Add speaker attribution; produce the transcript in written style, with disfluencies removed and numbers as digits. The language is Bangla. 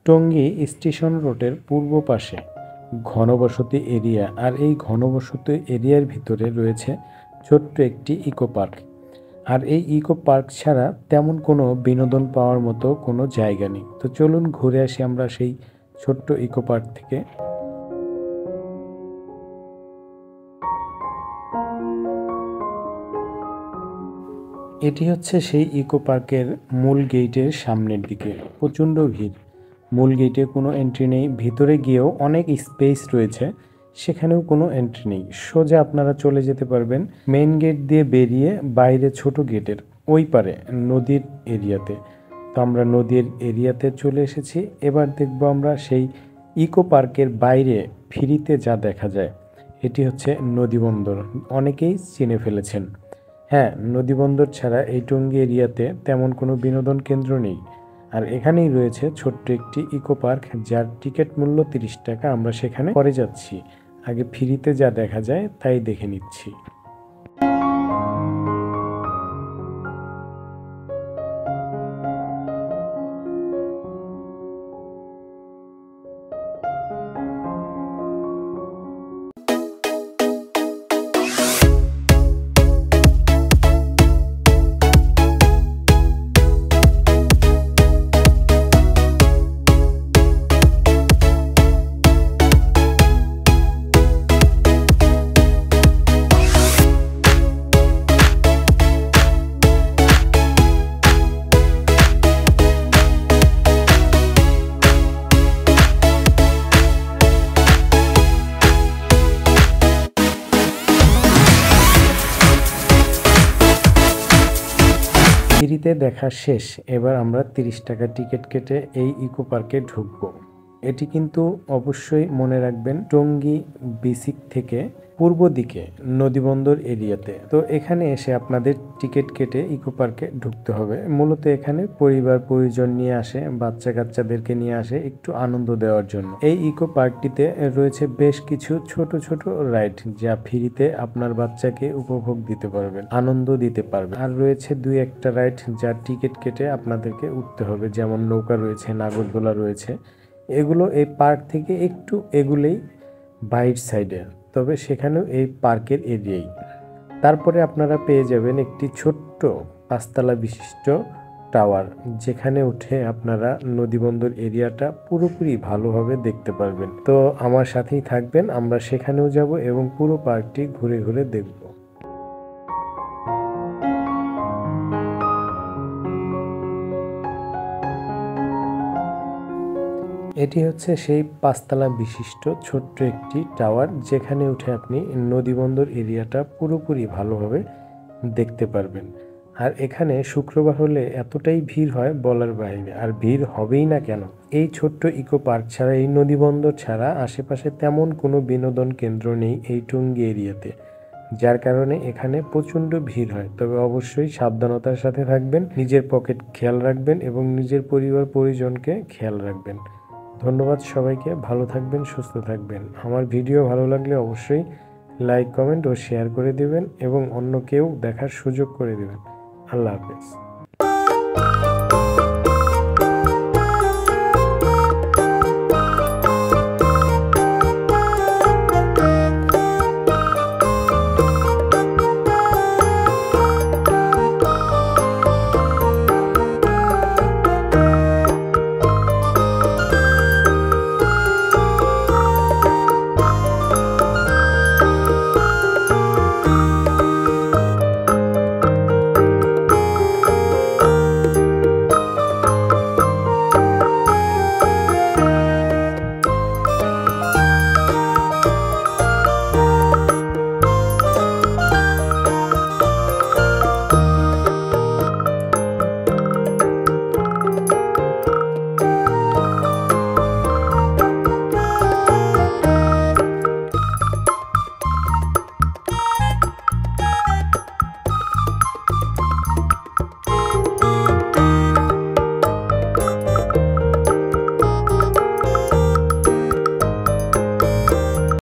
Speaker 1: টঙ্গী স্টেশন রোডের পূর্ব পাশে ঘনবসতি এরিয়া, আর এই ঘনবসতি এরিয়ার ভিতরে রয়েছে ছোট্ট একটি ইকো পার্ক। আর এই ইকো পার্ক ছাড়া তেমন কোনো বিনোদন পাওয়ার মতো কোনো জায়গা নেই। তো চলুন ঘুরে আসি আমরা সেই ছোট্ট ইকো পার্ক থেকে। এটি হচ্ছে সেই ইকো পার্কের মূল গেটের সামনের দিকে। প্রচণ্ড ভিড়, মূল গেটে কোনো এন্ট্রি নেই, ভিতরে গিয়েও অনেক স্পেস রয়েছে, সেখানেও কোনো এন্ট্রি নেই। সোজা আপনারা চলে যেতে পারবেন মেইন গেট দিয়ে বেরিয়ে বাইরে ছোট গেটের ওই পারে নদীর এরিয়াতে। তো আমরা নদীর এরিয়াতে চলে এসেছি। এবার দেখব আমরা সেই ইকো পার্কের বাইরে ফ্রিতে যা দেখা যায়। এটি হচ্ছে নদীবন্দর, অনেকেই চিনে ফেলেছেন। হ্যাঁ, নদীবন্দর ছাড়া এই টঙ্গী এরিয়াতে তেমন কোনো বিনোদন কেন্দ্র নেই। আর এখানেই রয়েছে ছোট্ট একটি ইকো পার্ক, যার টিকিট মূল্য 30 টাকা। আমরা সেখানে পরে যাচ্ছি, আগে ফ্রিতে যা দেখা যায় তাই দেখে নিচ্ছি। ফ্রিতে দেখা শেষ, এবার আমরা 30 টাকা টিকিট কেটে এই ইকো পার্কে ঢুকবো। এটি কিন্তু অবশ্যই মনে রাখবেন টঙ্গী বেসিক থেকে পূর্ব দিকে নদীবন্দর এরিয়াতে। তো এখানে এসে আপনাদের টিকিট কেটে ইকো পার্কে ঢুকতে হবে। মূলত এখানে পরিবার পরিজন নিয়ে আসে, বাচ্চা কাচ্চাদেরকে নিয়ে আসে একটু আনন্দ দেওয়ার জন্য। এই ইকো পার্কটিতে রয়েছে বেশ কিছু ছোট ছোট রাইড, যা ফ্রিতে আপনার বাচ্চাকে উপভোগ দিতে পারবেন, আনন্দ দিতে পারবেন। আর রয়েছে 2-1টা রাইড যার টিকিট কেটে আপনাদেরকে উঠতে হবে, যেমন নৌকা রয়েছে, নাগরদোলা রয়েছে। এগুলো এই পার্ক থেকে একটু এগুলেই বাইর সাইডে, তবে সেখানেও এই পার্কের এরিয়াই। তারপরে আপনারা পেয়ে যাবেন একটি ছোট্ট 5তলা বিশিষ্ট টাওয়ার, যেখানে উঠে আপনারা নদীবন্দর এরিয়াটা পুরোপুরি ভালোভাবে দেখতে পারবেন। তো আমার সাথেই থাকবেন, আমরা সেখানেও যাব এবং পুরো পার্কটি ঘুরে ঘুরে দেখব। এটি হচ্ছে সেই 5তলা বিশিষ্ট ছোট্ট একটি টাওয়ার, যেখানে উঠে আপনি নদীবন্দর এরিয়াটা পুরোপুরি ভালোভাবে দেখতে পারবেন। আর এখানে শুক্রবার হলে এতটাই ভিড় হয় বলার বাইরে, আর ভিড় হবেই না কেন। এই ছোট্ট ইকো পার্ক ছাড়া, এই নদীবন্দর ছাড়া আশেপাশে তেমন কোনো বিনোদন কেন্দ্র নেই এই টঙ্গী এরিয়াতে, যার কারণে এখানে প্রচণ্ড ভিড় হয়। তবে অবশ্যই সাবধানতার সাথে থাকবেন, নিজের পকেট খেয়াল রাখবেন এবং নিজের পরিবার পরিজনকে খেয়াল রাখবেন। ধন্যবাদ সবাইকে, ভালো থাকবেন, সুস্থ থাকবেন। আমার ভিডিও ভালো লাগলে অবশ্যই লাইক, কমেন্ট ও শেয়ার করে দিবেন এবং অন্য কেউ দেখার সুযোগ করে দিবেন। আল্লাহ হাফেজ।